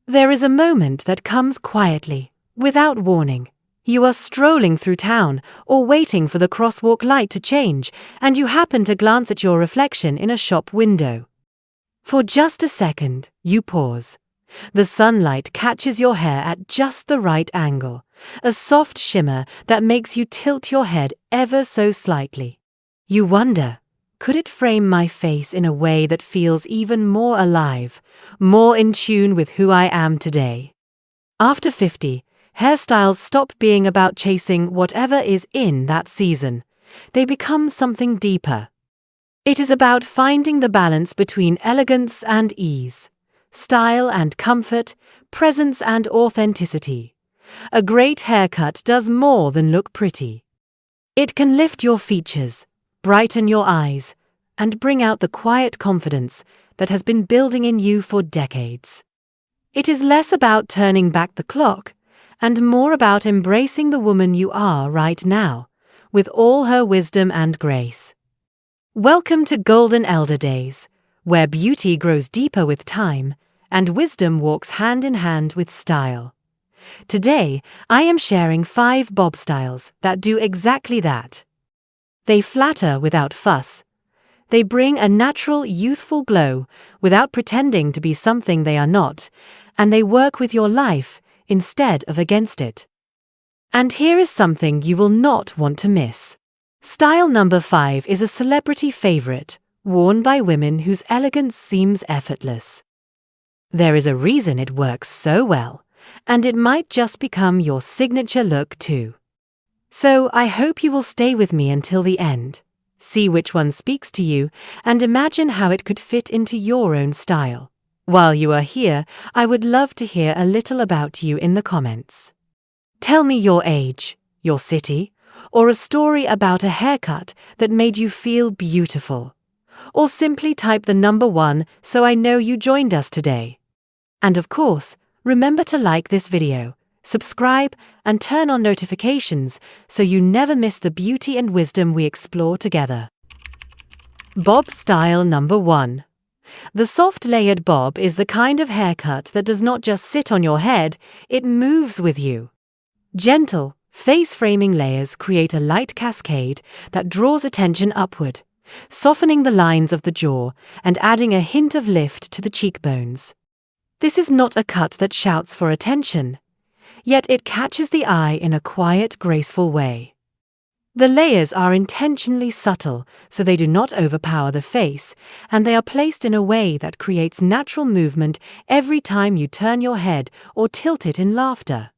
There is a moment that comes quietly, without warning. You are strolling through town or waiting for the crosswalk light to change, and you happen to glance at your reflection in a shop window. For just a second, you pause. The sunlight catches your hair at just the right angle, a soft shimmer that makes you tilt your head ever so slightly. You wonder, could it frame my face in a way that feels even more alive, more in tune with who I am today? After 50, hairstyles stop being about chasing whatever is in that season. They become something deeper. It is about finding the balance between elegance and ease, style and comfort, presence and authenticity. A great haircut does more than look pretty. It can lift your features, brighten your eyes, and bring out the quiet confidence that has been building in you for decades. It is less about turning back the clock and more about embracing the woman you are right now, with all her wisdom and grace. Welcome to Golden Elder Days, where beauty grows deeper with time and wisdom walks hand in hand with style. Today, I am sharing 5 bob styles that do exactly that. They flatter without fuss. They bring a natural, youthful glow without pretending to be something they are not, and they work with your life instead of against it. And here is something you will not want to miss. Style number 5 is a celebrity favorite, worn by women whose elegance seems effortless. There is a reason it works so well, and it might just become your signature look too. So I hope you will stay with me until the end, see which one speaks to you, and imagine how it could fit into your own style. While you are here, I would love to hear a little about you in the comments. Tell me your age, your city, or a story about a haircut that made you feel beautiful. Or simply type the number 1 so I know you joined us today. And of course, remember to like this video, subscribe, and turn on notifications so you never miss the beauty and wisdom we explore together. Bob style number 1. The soft layered bob is the kind of haircut that does not just sit on your head, it moves with you. Gentle, face-framing layers create a light cascade that draws attention upward, softening the lines of the jaw and adding a hint of lift to the cheekbones. This is not a cut that shouts for attention, yet it catches the eye in a quiet, graceful way. The layers are intentionally subtle so they do not overpower the face, and they are placed in a way that creates natural movement every time you turn your head or tilt it in laughter.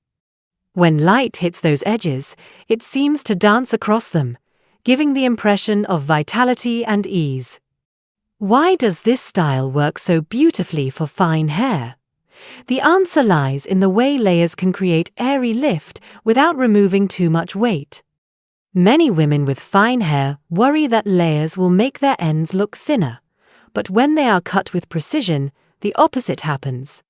When light hits those edges, it seems to dance across them, giving the impression of vitality and ease. Why does this style work so beautifully for fine hair? The answer lies in the way layers can create airy lift without removing too much weight. Many women with fine hair worry that layers will make their ends look thinner, but when they are cut with precision, the opposite happens.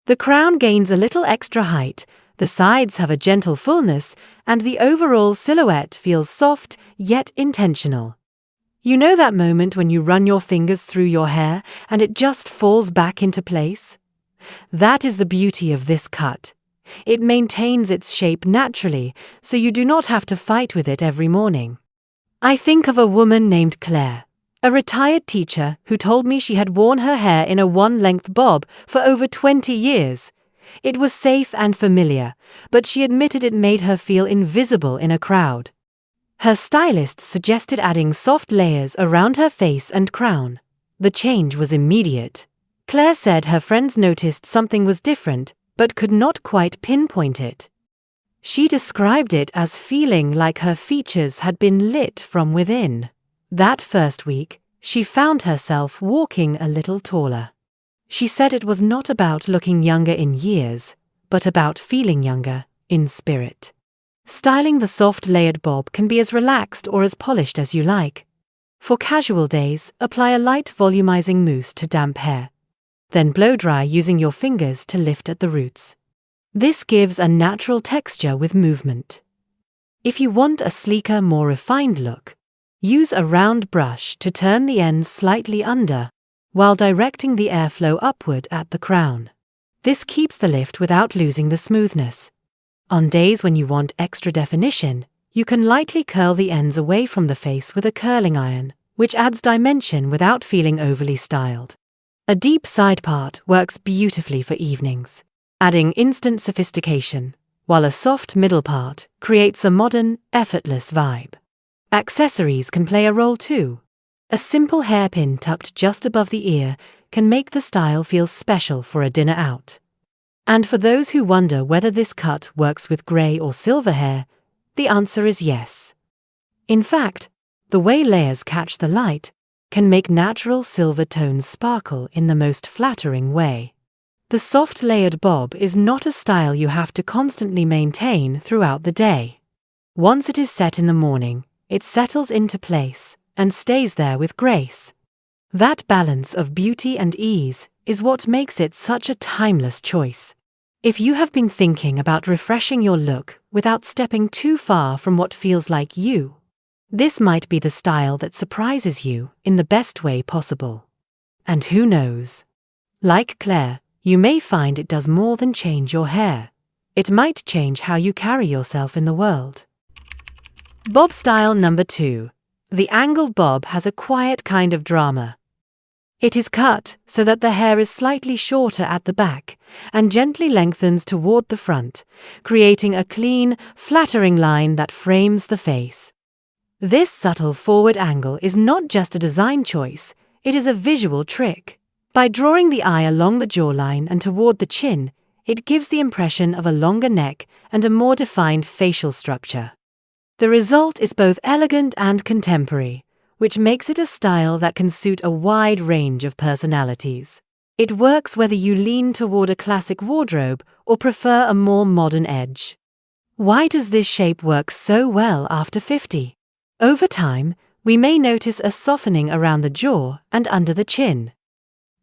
The crown gains a little extra height, the sides have a gentle fullness, and the overall silhouette feels soft yet intentional. You know that moment when you run your fingers through your hair and it just falls back into place? That is the beauty of this cut. It maintains its shape naturally, so you do not have to fight with it every morning. I think of a woman named Claire, a retired teacher who told me she had worn her hair in a one-length bob for over 20 years. It was safe and familiar, but she admitted it made her feel invisible in a crowd. Her stylist suggested adding soft layers around her face and crown. The change was immediate. Claire said her friends noticed something was different, but could not quite pinpoint it. She described it as feeling like her features had been lit from within. That first week, she found herself walking a little taller. She said it was not about looking younger in years, but about feeling younger in spirit. Styling the soft layered bob can be as relaxed or as polished as you like. For casual days, apply a light volumizing mousse to damp hair. Then blow dry using your fingers to lift at the roots. This gives a natural texture with movement. If you want a sleeker, more refined look, use a round brush to turn the ends slightly under, while directing the airflow upward at the crown. This keeps the lift without losing the smoothness. On days when you want extra definition, you can lightly curl the ends away from the face with a curling iron, which adds dimension without feeling overly styled. A deep side part works beautifully for evenings, adding instant sophistication, while a soft middle part creates a modern, effortless vibe. Accessories can play a role too. A simple hairpin tucked just above the ear can make the style feel special for a dinner out. And for those who wonder whether this cut works with grey or silver hair, the answer is yes. In fact, the way layers catch the light can make natural silver tones sparkle in the most flattering way. The soft layered bob is not a style you have to constantly maintain throughout the day. Once it is set in the morning, it settles into place and stays there with grace. That balance of beauty and ease is what makes it such a timeless choice. If you have been thinking about refreshing your look without stepping too far from what feels like you, this might be the style that surprises you in the best way possible. And who knows? Like Claire, you may find it does more than change your hair. It might change how you carry yourself in the world. Bob style number 2. The angled bob has a quiet kind of drama. It is cut so that the hair is slightly shorter at the back and gently lengthens toward the front, creating a clean, flattering line that frames the face. This subtle forward angle is not just a design choice, it is a visual trick. By drawing the eye along the jawline and toward the chin, it gives the impression of a longer neck and a more defined facial structure. The result is both elegant and contemporary, which makes it a style that can suit a wide range of personalities. It works whether you lean toward a classic wardrobe or prefer a more modern edge. Why does this shape work so well after 50? Over time, we may notice a softening around the jaw and under the chin.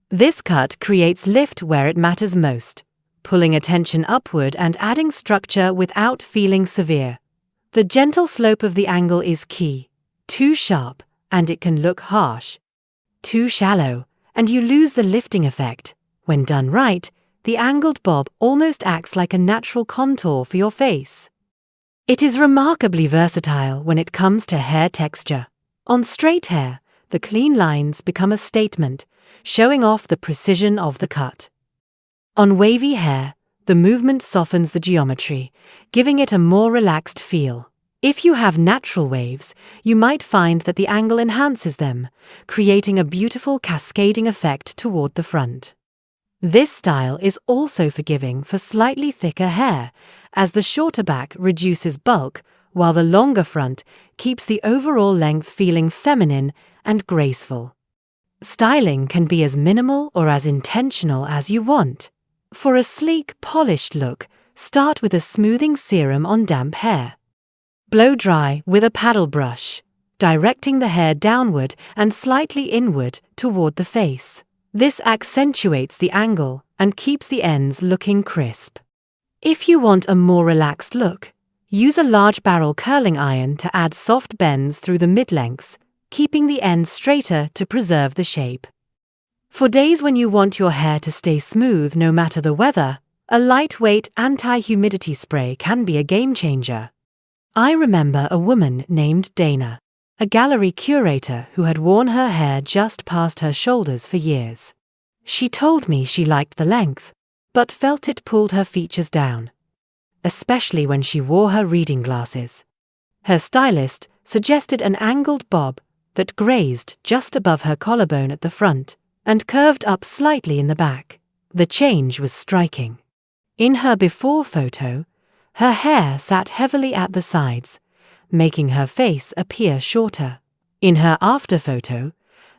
This cut creates lift where it matters most, pulling attention upward and adding structure without feeling severe. The gentle slope of the angle is key. Too sharp, and it can look harsh. Too shallow, and you lose the lifting effect. When done right, the angled bob almost acts like a natural contour for your face. It is remarkably versatile when it comes to hair texture. On straight hair, the clean lines become a statement, showing off the precision of the cut. On wavy hair, the movement softens the geometry, giving it a more relaxed feel. If you have natural waves, you might find that the angle enhances them, creating a beautiful cascading effect toward the front. This style is also forgiving for slightly thicker hair, as the shorter back reduces bulk, while the longer front keeps the overall length feeling feminine and graceful. Styling can be as minimal or as intentional as you want. For a sleek, polished look, start with a smoothing serum on damp hair. Blow dry with a paddle brush, directing the hair downward and slightly inward toward the face. This accentuates the angle and keeps the ends looking crisp. If you want a more relaxed look, use a large barrel curling iron to add soft bends through the mid-lengths, keeping the ends straighter to preserve the shape. For days when you want your hair to stay smooth no matter the weather, a lightweight anti-humidity spray can be a game-changer. I remember a woman named Dana, a gallery curator who had worn her hair just past her shoulders for years. She told me she liked the length, but felt it pulled her features down, especially when she wore her reading glasses. Her stylist suggested an angled bob that grazed just above her collarbone at the front and curved up slightly in the back. The change was striking. In her before photo, her hair sat heavily at the sides, making her face appear shorter. In her after photo,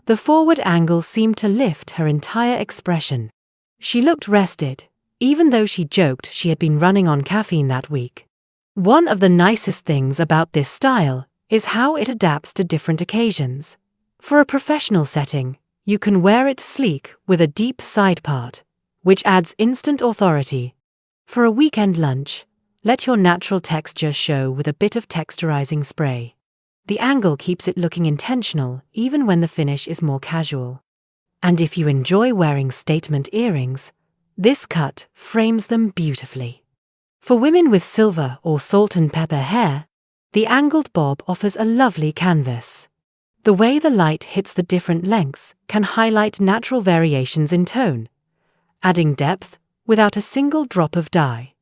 the forward angle seemed to lift her entire expression. She looked rested, even though she joked she had been running on caffeine that week. One of the nicest things about this style is how it adapts to different occasions. For a professional setting, you can wear it sleek with a deep side part, which adds instant authority. For a weekend lunch, let your natural texture show with a bit of texturizing spray. The angle keeps it looking intentional even when the finish is more casual. And if you enjoy wearing statement earrings, This cut frames them beautifully. For women with silver or salt and pepper hair, the angled bob offers a lovely canvas. The way the light hits the different lengths can highlight natural variations in tone, adding depth without a single drop of dye.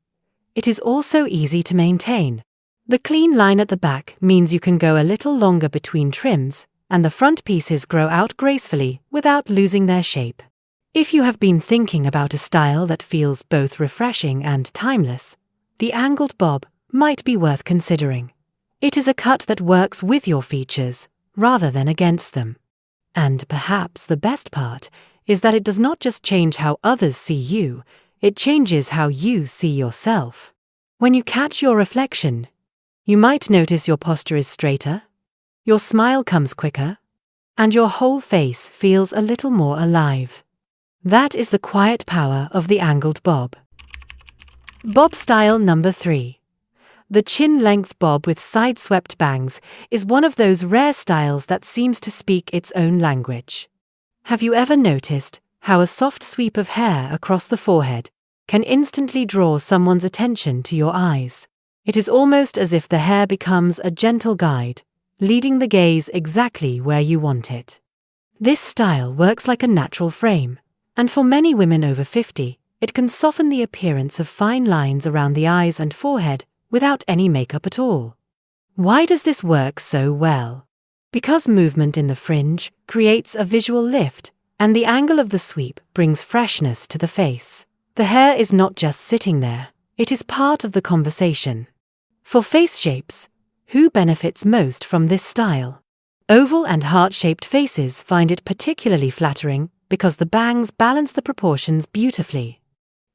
It is also easy to maintain. The clean line at the back means you can go a little longer between trims, and the front pieces grow out gracefully without losing their shape. If you have been thinking about a style that feels both refreshing and timeless, the angled bob might be worth considering. It is a cut that works with your features rather than against them. And perhaps the best part is that it does not just change how others see you, it changes how you see yourself. When you catch your reflection, you might notice your posture is straighter, your smile comes quicker, and your whole face feels a little more alive. That is the quiet power of the angled bob. Bob style number 3. The chin-length bob with side-swept bangs is one of those rare styles that seems to speak its own language. Have you ever noticed how a soft sweep of hair across the forehead can instantly draw someone's attention to your eyes? It is almost as if the hair becomes a gentle guide, leading the gaze exactly where you want it. This style works like a natural frame, and for many women over 50, it can soften the appearance of fine lines around the eyes and forehead without any makeup at all. Why does this work so well? Because movement in the fringe creates a visual lift, and the angle of the sweep brings freshness to the face. The hair is not just sitting there, it is part of the conversation. For face shapes, who benefits most from this style? Oval and heart-shaped faces find it particularly flattering because the bangs balance the proportions beautifully.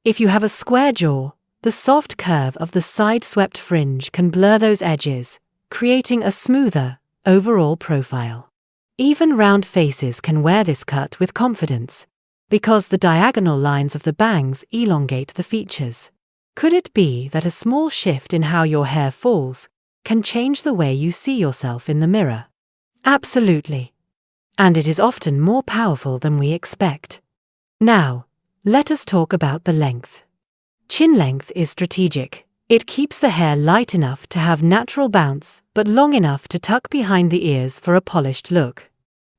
If you have a square jaw, the soft curve of the side-swept fringe can blur those edges, creating a smoother, overall profile. Even round faces can wear this cut with confidence, because the diagonal lines of the bangs elongate the features. Could it be that a small shift in how your hair falls can change the way you see yourself in the mirror? Absolutely. And it is often more powerful than we expect. Now, let us talk about the length. Chin length is strategic. It keeps the hair light enough to have natural bounce, but long enough to tuck behind the ears for a polished look.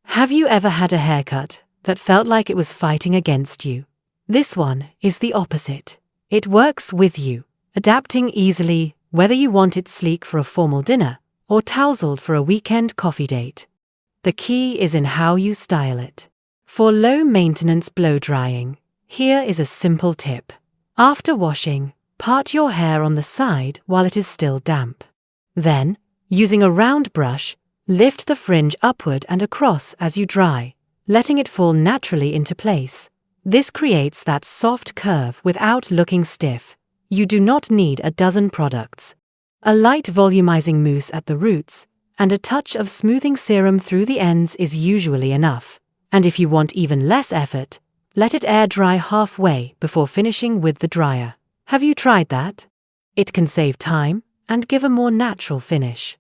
Have you ever had a haircut that felt like it was fighting against you? This one is the opposite. It works with you, adapting easily whether you want it sleek for a formal dinner or tousled for a weekend coffee date. The key is in how you style it. For low-maintenance blow-drying, here is a simple tip. After washing, part your hair on the side while it is still damp. Then, using a round brush, lift the fringe upward and across as you dry, letting it fall naturally into place. This creates that soft curve without looking stiff. You do not need a dozen products. A light volumizing mousse at the roots and a touch of smoothing serum through the ends is usually enough. And if you want even less effort, let it air dry halfway before finishing with the dryer. Have you tried that? It can save time and give a more natural finish.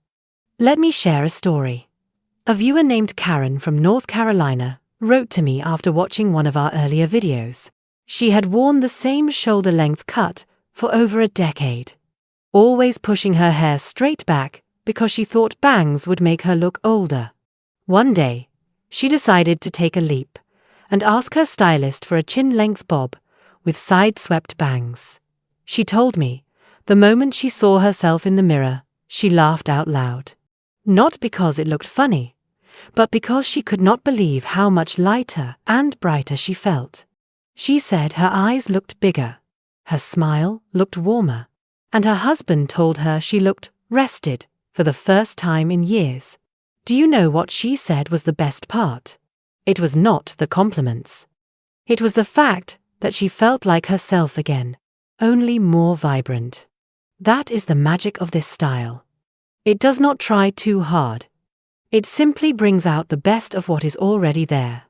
Let me share a story. A viewer named Karen from North Carolina wrote to me after watching one of our earlier videos. She had worn the same shoulder-length cut for over a decade, always pushing her hair straight back because she thought bangs would make her look older. One day, she decided to take a leap and ask her stylist for a chin-length bob with side-swept bangs. She told me, the moment she saw herself in the mirror, she laughed out loud. Not because it looked funny, but because she could not believe how much lighter and brighter she felt. She said her eyes looked bigger, her smile looked warmer, and her husband told her she looked rested for the first time in years. Do you know what she said was the best part? It was not the compliments. It was the fact that she felt like herself again, only more vibrant. That is the magic of this style. It does not try too hard. It simply brings out the best of what is already there.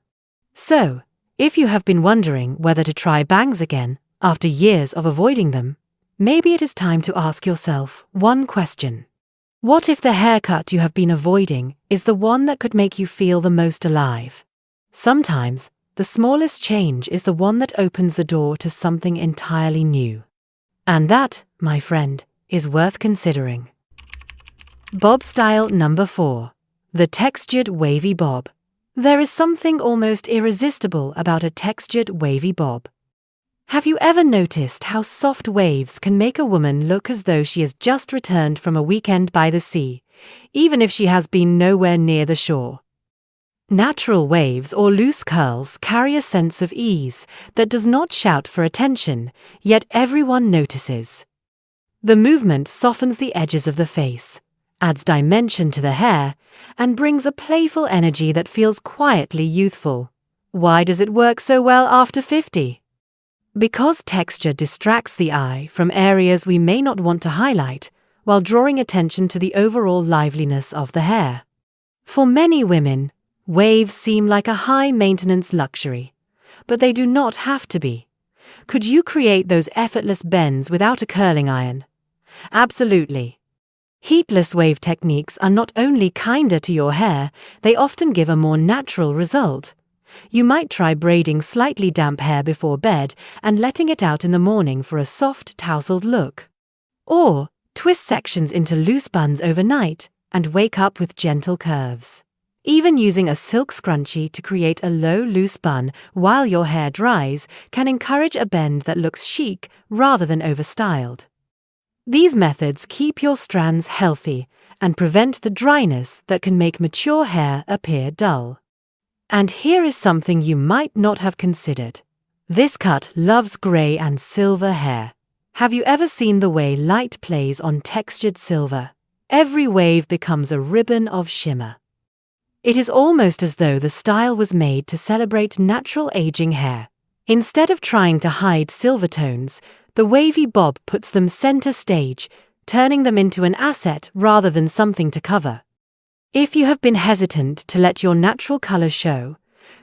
So, if you have been wondering whether to try bangs again after years of avoiding them, maybe it is time to ask yourself one question. What if the haircut you have been avoiding is the one that could make you feel the most alive? Sometimes, the smallest change is the one that opens the door to something entirely new. And that, my friend, is worth considering. Bob style number 4. The textured wavy bob. There is something almost irresistible about a textured wavy bob. Have you ever noticed how soft waves can make a woman look as though she has just returned from a weekend by the sea, even if she has been nowhere near the shore? Natural waves or loose curls carry a sense of ease that does not shout for attention, yet everyone notices. The movement softens the edges of the face, adds dimension to the hair, and brings a playful energy that feels quietly youthful. Why does it work so well after 50? Because texture distracts the eye from areas we may not want to highlight, while drawing attention to the overall liveliness of the hair. For many women, waves seem like a high-maintenance luxury, but they do not have to be. Could you create those effortless bends without a curling iron? Absolutely. Heatless wave techniques are not only kinder to your hair, they often give a more natural result. You might try braiding slightly damp hair before bed and letting it out in the morning for a soft, tousled look. Or twist sections into loose buns overnight and wake up with gentle curves. Even using a silk scrunchie to create a low, loose bun while your hair dries can encourage a bend that looks chic rather than overstyled. These methods keep your strands healthy and prevent the dryness that can make mature hair appear dull. And here is something you might not have considered. This cut loves grey and silver hair. Have you ever seen the way light plays on textured silver? Every wave becomes a ribbon of shimmer. It is almost as though the style was made to celebrate natural aging hair. Instead of trying to hide silver tones, the wavy bob puts them center stage, turning them into an asset rather than something to cover. If you have been hesitant to let your natural color show,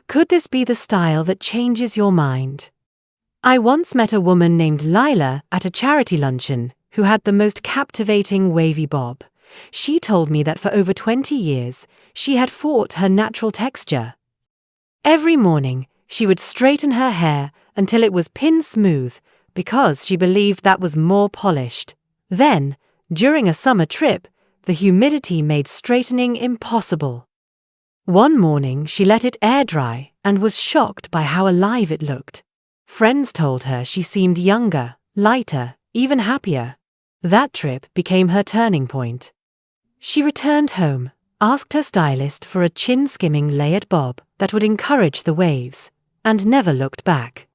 could this be the style that changes your mind? I once met a woman named Lila at a charity luncheon who had the most captivating wavy bob. She told me that for over 20 years, she had fought her natural texture. Every morning, she would straighten her hair until it was pin smooth because she believed that was more polished. Then, during a summer trip, the humidity made straightening impossible. One morning, she let it air dry and was shocked by how alive it looked. Friends told her she seemed younger, lighter, even happier. That trip became her turning point. She returned home, asked her stylist for a chin-skimming layered bob that would encourage the waves, and never looked back.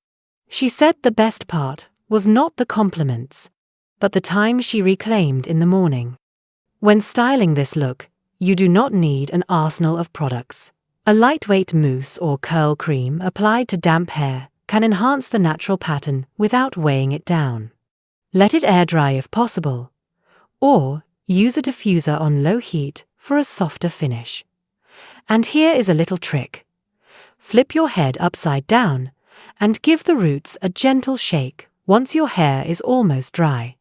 She said the best part was not the compliments, but the time she reclaimed in the morning. When styling this look, you do not need an arsenal of products. A lightweight mousse or curl cream applied to damp hair can enhance the natural pattern without weighing it down. Let it air dry if possible, or use a diffuser on low heat for a softer finish. And here is a little trick. Flip your head upside down and give the roots a gentle shake once your hair is almost dry.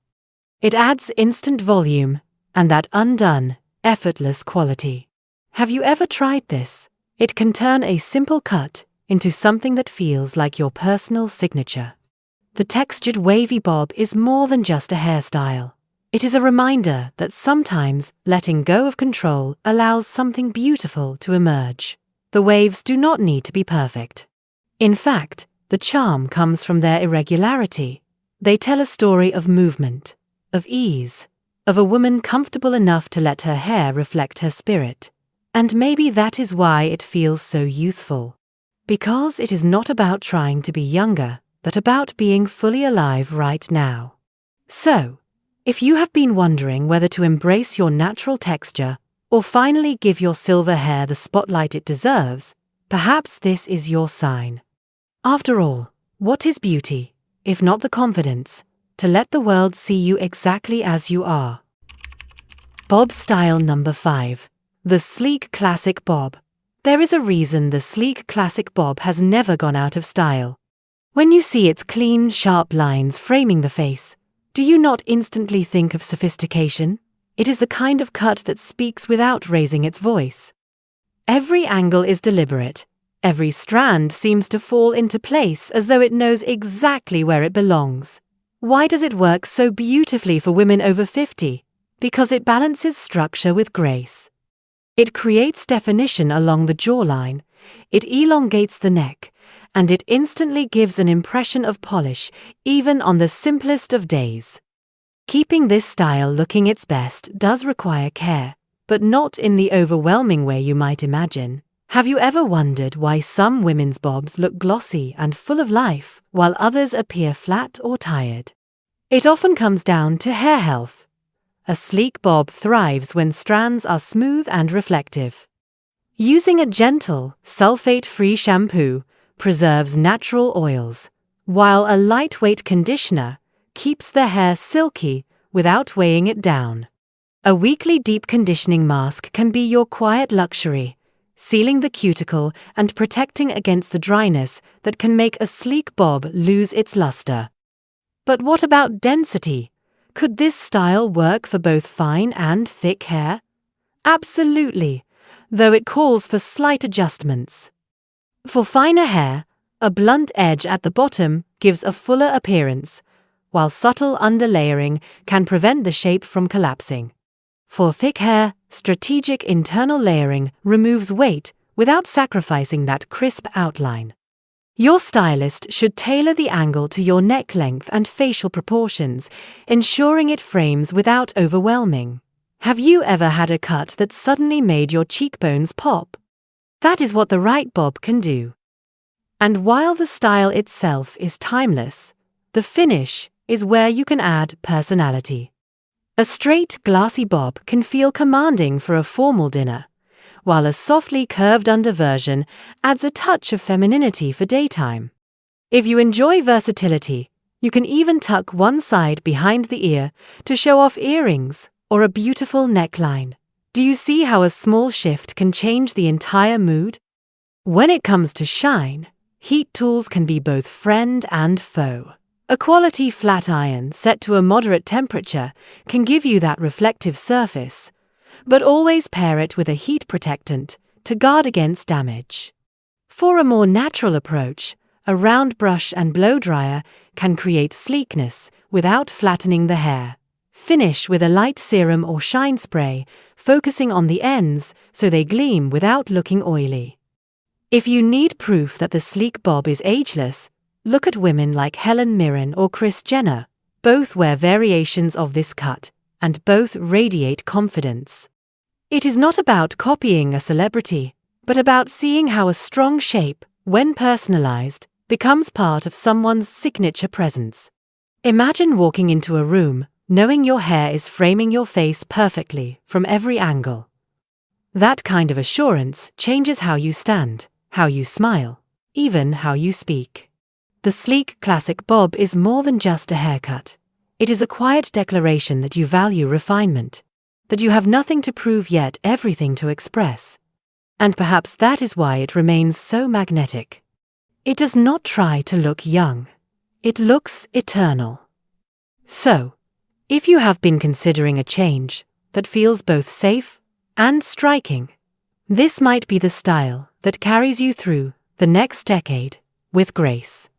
It adds instant volume and that undone, effortless quality. Have you ever tried this? It can turn a simple cut into something that feels like your personal signature. The textured wavy bob is more than just a hairstyle. It is a reminder that sometimes letting go of control allows something beautiful to emerge. The waves do not need to be perfect. In fact, the charm comes from their irregularity. They tell a story of movement, of ease, of a woman comfortable enough to let her hair reflect her spirit. And maybe that is why it feels so youthful. Because it is not about trying to be younger, but about being fully alive right now. So, if you have been wondering whether to embrace your natural texture or finally give your silver hair the spotlight it deserves, perhaps this is your sign. After all, what is beauty, if not the confidence, to let the world see you exactly as you are? Bob style number 5. The sleek classic bob. There is a reason the sleek classic bob has never gone out of style. When you see its clean, sharp lines framing the face, do you not instantly think of sophistication? It is the kind of cut that speaks without raising its voice. Every angle is deliberate, Every strand seems to fall into place as though it knows exactly where it belongs. Why does it work so beautifully for women over 50? Because it balances structure with grace. It creates definition along the jawline, it elongates the neck, and it instantly gives an impression of polish, even on the simplest of days. Keeping this style looking its best does require care, but not in the overwhelming way you might imagine. Have you ever wondered why some women's bobs look glossy and full of life, while others appear flat or tired? It often comes down to hair health. A sleek bob thrives when strands are smooth and reflective. Using a gentle, sulfate-free shampoo preserves natural oils, while a lightweight conditioner keeps the hair silky without weighing it down. A weekly deep conditioning mask can be your quiet luxury, sealing the cuticle and protecting against the dryness that can make a sleek bob lose its luster. But what about density? Could this style work for both fine and thick hair? Absolutely, though it calls for slight adjustments. For finer hair, a blunt edge at the bottom gives a fuller appearance, while subtle underlayering can prevent the shape from collapsing. For thick hair, strategic internal layering removes weight without sacrificing that crisp outline. Your stylist should tailor the angle to your neck length and facial proportions, ensuring it frames without overwhelming. Have you ever had a cut that suddenly made your cheekbones pop? That is what the right bob can do. And while the style itself is timeless, the finish is where you can add personality. A straight, glassy bob can feel commanding for a formal dinner, while a softly curved under version adds a touch of femininity for daytime. If you enjoy versatility, you can even tuck one side behind the ear to show off earrings or a beautiful neckline. Do you see how a small shift can change the entire mood? When it comes to shine, heat tools can be both friend and foe. A quality flat iron set to a moderate temperature can give you that reflective surface, but always pair it with a heat protectant to guard against damage. For a more natural approach, a round brush and blow dryer can create sleekness without flattening the hair. Finish with a light serum or shine spray, focusing on the ends so they gleam without looking oily. If you need proof that the sleek bob is ageless, look at women like Helen Mirren or Kris Jenner. Both wear variations of this cut, and both radiate confidence. It is not about copying a celebrity, but about seeing how a strong shape, when personalized, becomes part of someone's signature presence. Imagine walking into a room, knowing your hair is framing your face perfectly from every angle. That kind of assurance changes how you stand, how you smile, even how you speak. The sleek classic bob is more than just a haircut. It is a quiet declaration that you value refinement, that you have nothing to prove yet everything to express. And perhaps that is why it remains so magnetic. It does not try to look young. It looks eternal. So, if you have been considering a change that feels both safe and striking, this might be the style that carries you through the next decade with grace.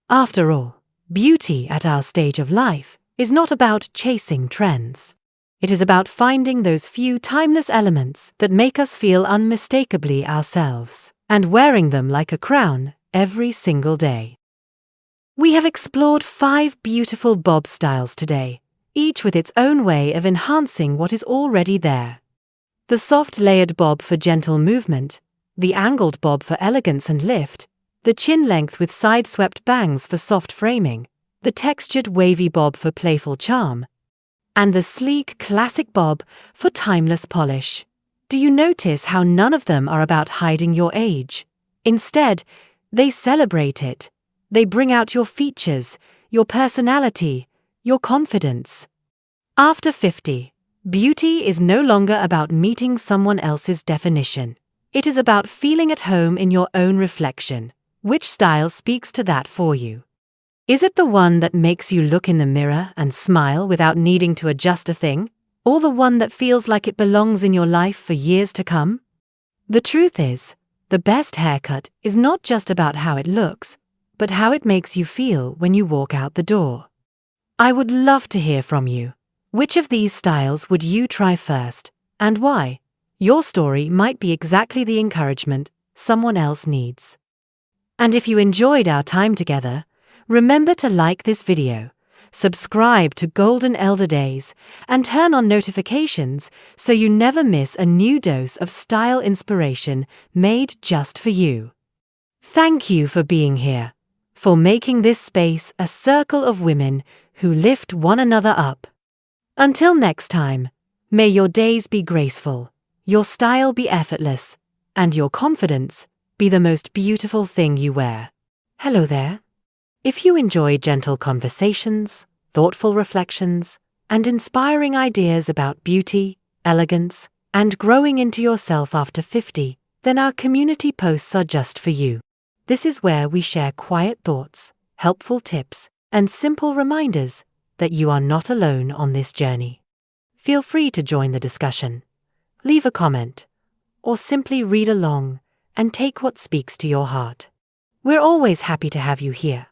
After all, beauty at our stage of life is not about chasing trends. It is about finding those few timeless elements that make us feel unmistakably ourselves, and wearing them like a crown every single day. We have explored 5 beautiful bob styles today, each with its own way of enhancing what is already there. The soft layered bob for gentle movement, the angled bob for elegance and lift, the chin length with side-swept bangs for soft framing, the textured wavy bob for playful charm, and the sleek classic bob for timeless polish. Do you notice how none of them are about hiding your age? Instead, they celebrate it. They bring out your features, your personality, your confidence. After 50, beauty is no longer about meeting someone else's definition. It is about feeling at home in your own reflection. Which style speaks to that for you? Is it the one that makes you look in the mirror and smile without needing to adjust a thing? Or the one that feels like it belongs in your life for years to come? The truth is, The best haircut is not just about how it looks, but how it makes you feel when you walk out the door. I would love to hear from you. Which of these styles would you try first, and why? Your story might be exactly the encouragement someone else needs. And if you enjoyed our time together, remember to like this video, subscribe to Golden Elder Days, and turn on notifications so you never miss a new dose of style inspiration made just for you. Thank you for being here, for making this space a circle of women who lift one another up. Until next time, may your days be graceful, your style be effortless, and your confidence be the most beautiful thing you wear. Hello there. If you enjoy gentle conversations, thoughtful reflections, and inspiring ideas about beauty, elegance, and growing into yourself after 50, then our community posts are just for you. This is where we share quiet thoughts, helpful tips, and simple reminders that you are not alone on this journey. Feel free to join the discussion, leave a comment, or simply read along and take what speaks to your heart. We're always happy to have you here.